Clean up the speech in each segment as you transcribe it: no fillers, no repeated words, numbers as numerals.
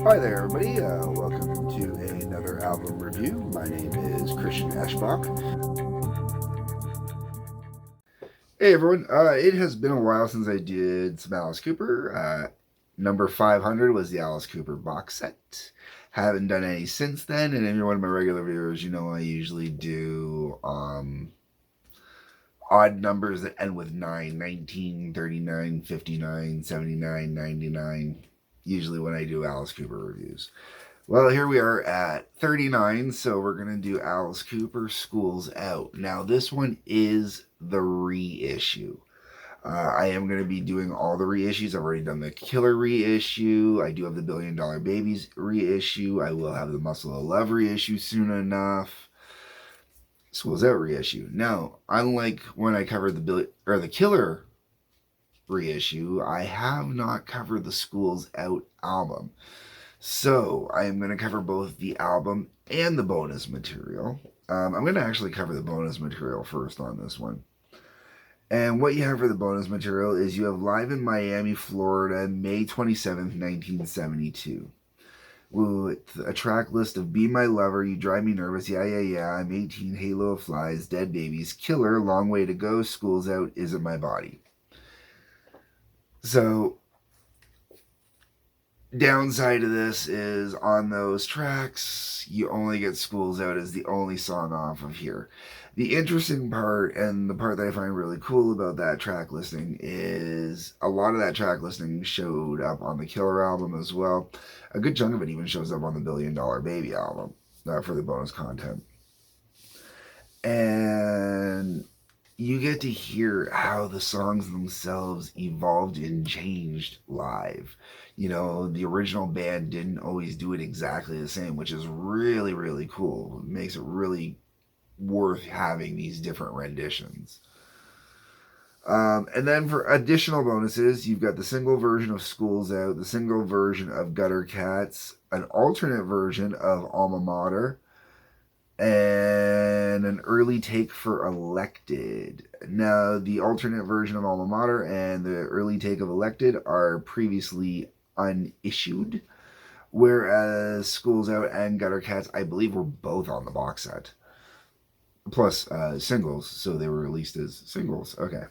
Hi there, everybody. Welcome to another album review. My name is Christian Eschbach. Hey, everyone. It has been a while since I did some Alice Cooper. Number 500 was the Alice Cooper box set. Haven't done any since then, and if you're one of my regular viewers, you know I usually do odd numbers that end with 9, 19, 39, 59, 79, 99. Usually when I do Alice Cooper reviews. Well, here we are at 39, so we're going to do Alice Cooper Schools Out. Now, this one is the reissue. I am going to be doing all the reissues. I've already done the Killer reissue. I do have the Billion Dollar Babies reissue. I will have the Muscle of Love reissue soon enough. Schools Out reissue. Now, unlike when I covered the Killer reissue, I have not covered the Schools Out album. So I am going to cover both the album and the bonus material. I'm going to actually cover the bonus material first on this one. And what you have for the bonus material is you have Live in Miami, Florida, May 27th, 1972. With a track list of Be My Lover, You Drive Me Nervous, Yeah, Yeah, Yeah, I'm 18, Halo of Flies, Dead Babies, Killer, Long Way to Go, School's Out, Isn't My Body. So downside of this is on those tracks, you only get Schools Out as the only song off of here. The interesting part, and the part that I find really cool about that track listing, is a lot of that track listing showed up on the Killer album as well. A good chunk of it even shows up on the Billion Dollar Baby album for the bonus content. And you get to hear how the songs themselves evolved and changed live. You know, the original band didn't always do it exactly the same, which is really, really cool. It makes it really worth having these different renditions. And then for additional bonuses, you've got the single version of Schools Out, the single version of Gutter Cats, an alternate version of Alma Mater, and an early take for Elected. Now, the alternate version of Alma Mater and the early take of Elected are previously unissued, whereas Schools Out and Gutter Cats, I believe, were both on the box set. Plus singles, so they were released as singles. Okay.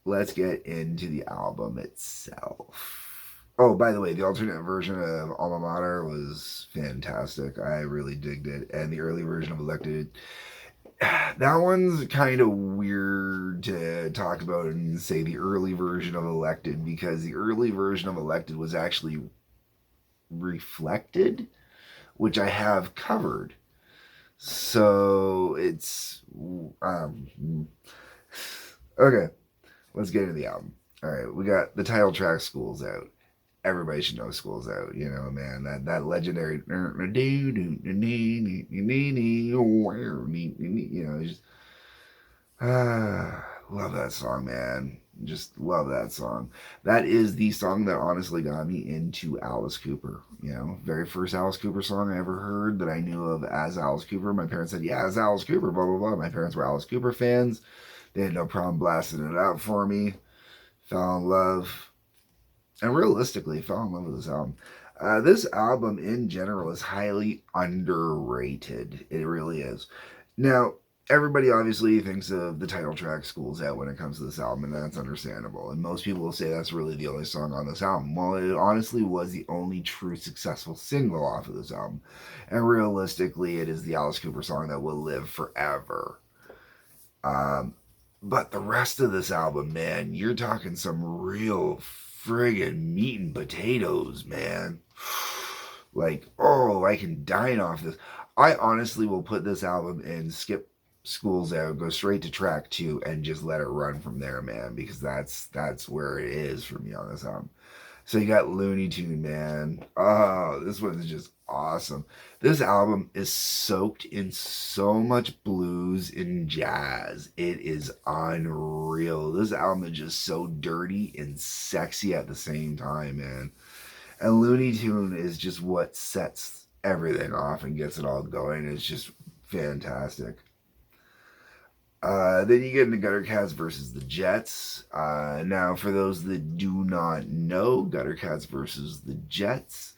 Let's get into the album itself. Oh, by the way, the alternate version of Alma Mater was fantastic. I really digged it. And the early version of Elected, that one's kind of weird to talk about and say the early version of Elected, because the early version of Elected was actually Reflected, which I have covered. So it's okay. Let's get into the album. All right, we got the title track "School's Out." Everybody should know "School's Out." You know, man, that legendary. You know, just love that song, man. Just love that song. That is the song that honestly got me into Alice Cooper. You know, very first Alice Cooper song I ever heard that I knew of as Alice Cooper. My parents said, "Yeah, it's Alice Cooper." Blah blah blah. My parents were Alice Cooper fans. They had no problem blasting it out for me. Fell in love, and realistically, fell in love with this album. This album in general is highly underrated. It really is. Now, everybody obviously thinks of the title track "School's Out" when it comes to this album, and that's understandable. And most people will say that's really the only song on this album. Well, it honestly was the only true successful single off of this album. And realistically, it is the Alice Cooper song that will live forever. But the rest of this album, man, you're talking some real friggin' meat and potatoes, man. Like, oh, I can dine off this. I honestly will put this album and skip Schools Out, go straight to track 2, and just let it run from there, man, because that's where it is for me on this album. So you got Looney Tune, man. Oh, this one is just awesome. This album is soaked in so much blues and jazz. It is unreal. This album is just so dirty and sexy at the same time, man. And Looney Tune is just what sets everything off and gets it all going. It's just fantastic. Then you get into Gutter Cats versus the Jets. Now, for those that do not know, Gutter Cats versus the Jets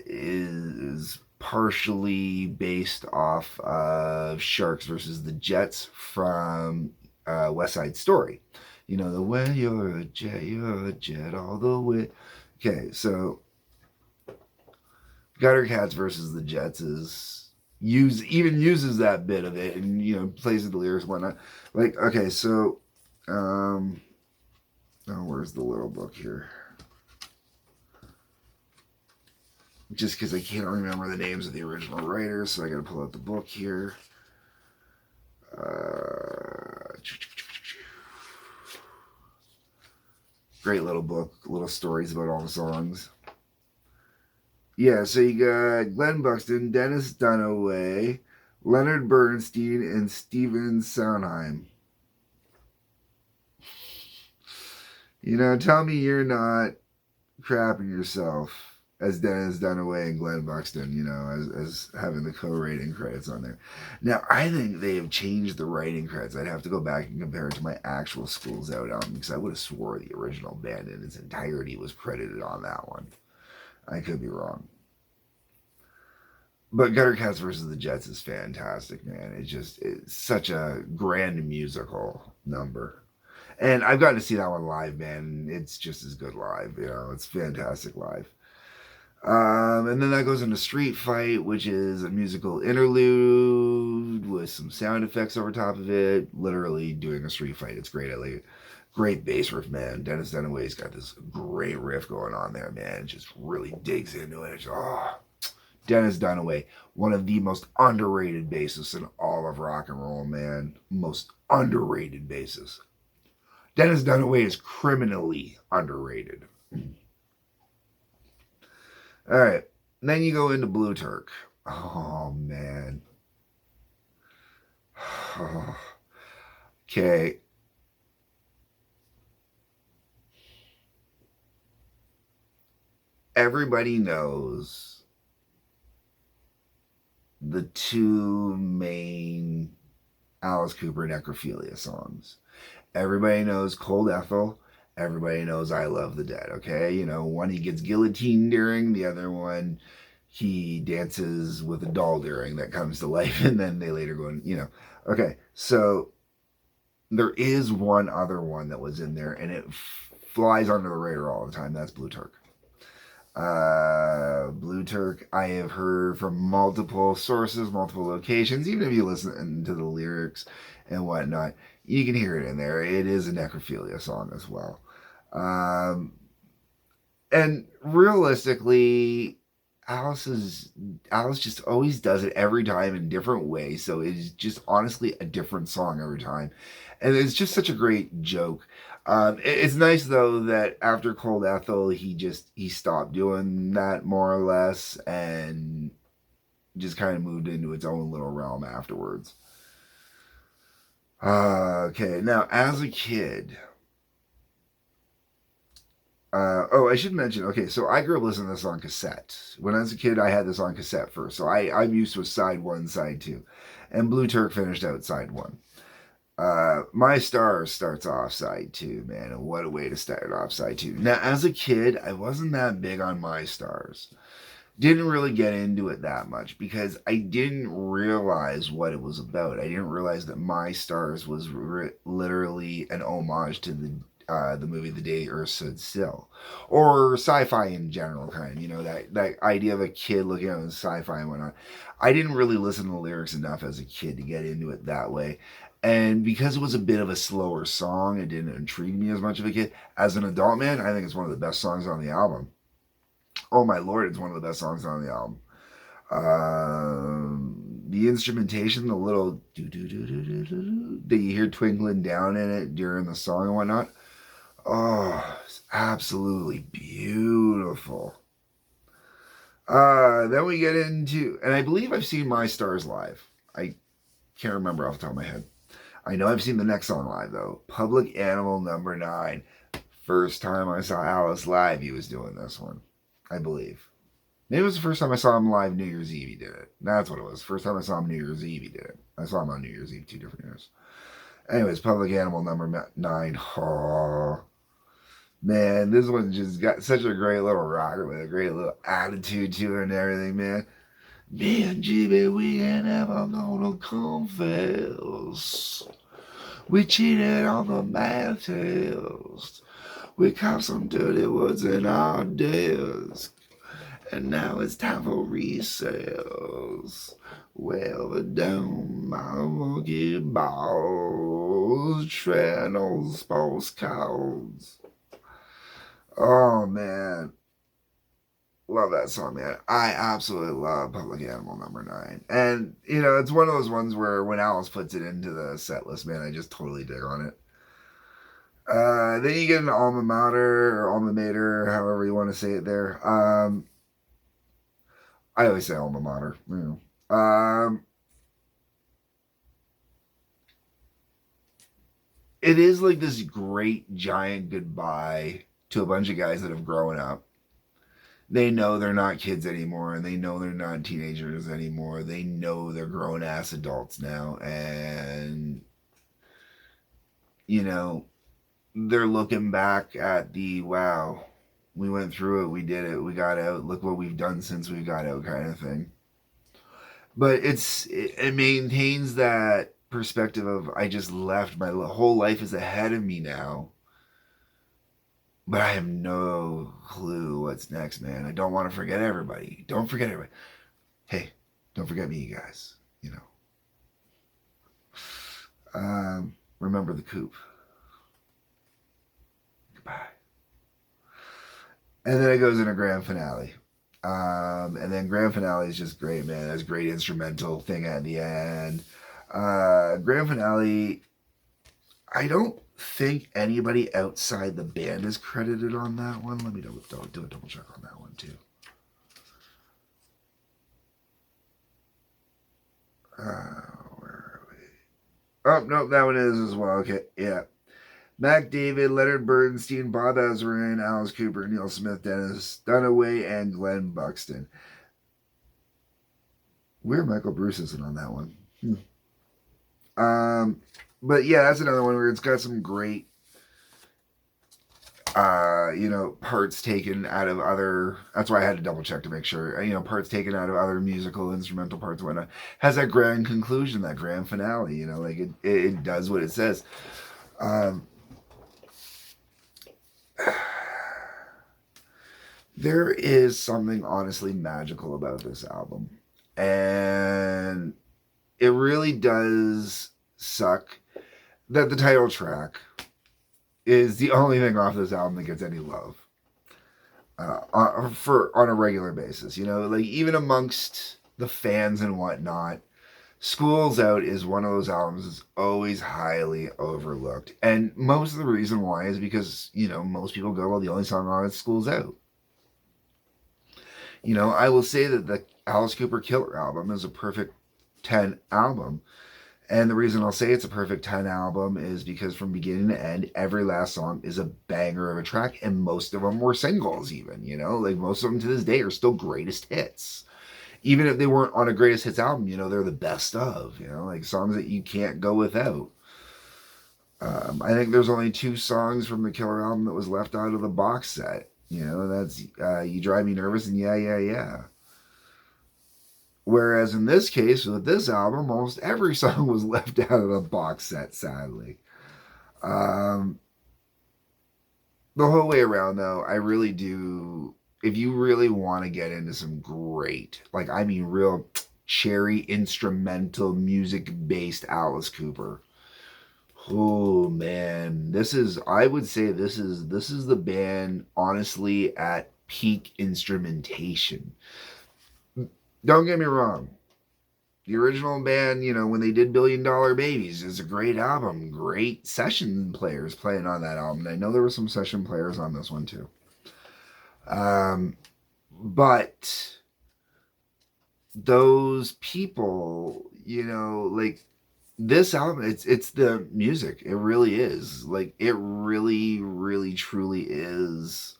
is partially based off of Sharks versus the Jets from West Side Story. You know, the way you're a jet all the way. Okay, so Gutter Cats versus the Jets is uses that bit of it and plays with the lyrics and whatnot. Like, okay, so oh, where's the little book here? Just because I can't remember the names of the original writers, so I got to pull out the book here. Great little book, little stories about all the songs. Yeah, so you got Glenn Buxton, Dennis Dunaway, Leonard Bernstein, and Stephen Sondheim. Tell me you're not crapping yourself as Dennis Dunaway and Glenn Buxton, as having the co-writing credits on there. Now, I think they have changed the writing credits. I'd have to go back and compare it to my actual Schools Out album, because I would have swore the original band in its entirety was credited on that one. I could be wrong. But Gutter Cats versus the Jets is fantastic, man. It's such a grand musical number. And I've gotten to see that one live, man. It's just as good live, it's fantastic live. And then that goes into Street Fight, which is a musical interlude with some sound effects over top of it. Literally doing a street fight. It's great. I like it. Great bass riff, man. Dennis Dunaway's got this great riff going on there, man. It just really digs into it. Dennis Dunaway, one of the most underrated bassists in all of rock and roll, man. Most underrated bassist. Dennis Dunaway is criminally underrated. All right. Then you go into Blue Turk. Oh, man. Okay. Everybody knows the two main Alice Cooper Necrophilia songs. Everybody knows Cold Ethel. Everybody knows I Love the Dead, okay? One he gets guillotined during, the other one he dances with a doll during that comes to life, and then they later go and, Okay, so there is one other one that was in there, and it flies under the radar all the time. That's Blue Turk. Blue Turk, I have heard from multiple sources, multiple locations. Even if you listen to the lyrics and whatnot, you can hear it in there. It is a necrophilia song as well. And realistically, Alice just always does it every time in different ways. So it's just honestly a different song every time. And it's just such a great joke. It's nice though that after Cold Ethel, he stopped doing that more or less and just kind of moved into its own little realm afterwards. Okay, now as a kid, I should mention, okay, so I grew up listening to this on cassette. When I was a kid, I had this on cassette first. So I'm used to a side one, side two. And Blue Turk finished out side one. My Stars starts off side two, man. And what a way to start off side two. Now, as a kid, I wasn't that big on My Stars. Didn't really get into it that much because I didn't realize what it was about. I didn't realize that My Stars was literally an homage to the movie The Day Earth Stood Still, or sci-fi in general, kind of, that idea of a kid looking at sci-fi and whatnot. I didn't really listen to the lyrics enough as a kid to get into it that way. And because it was a bit of a slower song, it didn't intrigue me as much of a kid. As an adult man, I think it's one of the best songs on the album. Oh my lord, it's one of the best songs on the album. The instrumentation, the little do-do-do-do-do-do that you hear twinkling down in it during the song and whatnot. Oh, it's absolutely beautiful. Then we get into, and I believe I've seen My Stars live. I can't remember off the top of my head. I know I've seen the next song live, though. Public Animal Number 9. First time I saw Alice live, he was doing this one, I believe. Maybe it was the first time I saw him live New Year's Eve. He did it. That's what it was. First time I saw him New Year's Eve, he did it. I saw him on New Year's Eve 2 different years. Anyways, Public Animal number 9. Oh, man, this one just got such a great little rocker with a great little attitude to it and everything, man. Me and GB, we ain't ever gonna confess. We cheated on the math test. We caught some dirty words in our desk. And now it's time for resales. Well, the down my monkey balls, tread on sports cards. Oh, man. Love that song, man. I absolutely love Public Animal number 9. And, you know, it's one of those ones where when Alice puts it into the set list, man, I just totally dig on it. Then you get an alma mater or alma mater, however you want to say it there. I always say alma mater. You know. It is like this great giant goodbye to a bunch of guys that have grown up. They know they're not kids anymore, and they know they're not teenagers anymore. They know they're grown ass adults now, and you know they're looking back at the wow, we went through it, we did it, we got out. Look what we've done since we got out, kind of thing. But it maintains that perspective of I just left, my whole life is ahead of me now, but I have no clue what's next, man. I don't want to forget everybody. Don't forget everybody. Hey, don't forget me, you guys. You know. Remember the coop. Goodbye. And then it goes into grand finale. And then grand finale is just great, man. That's a great instrumental thing at the end. Grand finale, I don't think anybody outside the band is credited on that one. Let me do a double check on that one too. Where are we? Oh, no, that one is as well. Okay, yeah. Mac David, Leonard Bernstein, Bob Ezrin, Alice Cooper, Neil Smith, Dennis Dunaway, and Glenn Buxton. Weird Michael Bruce isn't on that one. But yeah, that's another one where it's got some great, parts taken out of other. That's why I had to double check to make sure. Parts taken out of other musical instrumental parts. Whatnot has that grand conclusion, that grand finale. Like it does what it says. There is something honestly magical about this album, and it really does suck that the title track is the only thing off this album that gets any love on a regular basis. Like even amongst the fans and whatnot, School's Out is one of those albums that's always highly overlooked, and most of the reason why is because most people go, well, the only song on it is School's Out. I will say that the Alice Cooper Killer album is a perfect 10 album. And the reason I'll say it's a perfect 10 album is because from beginning to end, every last song is a banger of a track. And most of them were singles even, like most of them to this day are still greatest hits. Even if they weren't on a greatest hits album, they're the best of, like songs that you can't go without. I think there's only 2 songs from the Killer album that was left out of the box set. That's You Drive Me Nervous and Yeah, Yeah, Yeah. Whereas in this case, with this album, almost every song was left out of the box set, sadly. The whole way around, though, I really do. If you really want to get into some great, real cherry instrumental music based Alice Cooper, oh man, I would say this is the band honestly at peak instrumentation. Don't get me wrong. The original band, when they did $1 Billion Babies, is a great album. Great session players playing on that album. And I know there were some session players on this one too. But those people, this album, it's the music. It really is. It really, really, truly is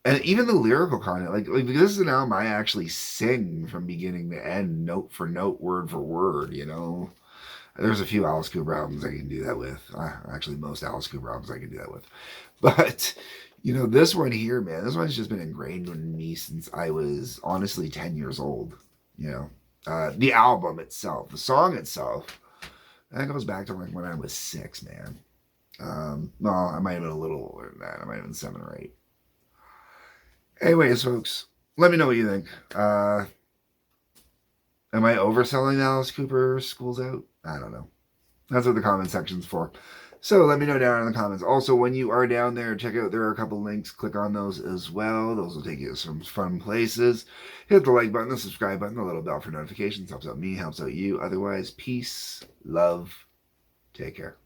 And even the lyrical content, like because this is an album I actually sing from beginning to end, note for note, word for word. There's a few Alice Cooper albums I can do that with. Actually, most Alice Cooper albums I can do that with. But this one here, man, this one's just been ingrained in me since I was honestly 10 years old. The album itself, the song itself, that goes back to like when I was 6, man. No, I might have been a little older than that. I might have been 7 or 8. Anyways, folks, let me know what you think. Am I overselling Alice Cooper Schools Out? I don't know. That's what the comment section's for. So let me know down in the comments. Also, when you are down there, check out, there are a couple links. Click on those as well. Those will take you to some fun places. Hit the like button, the subscribe button, the little bell for notifications. Helps out me, helps out you. Otherwise, peace, love, take care.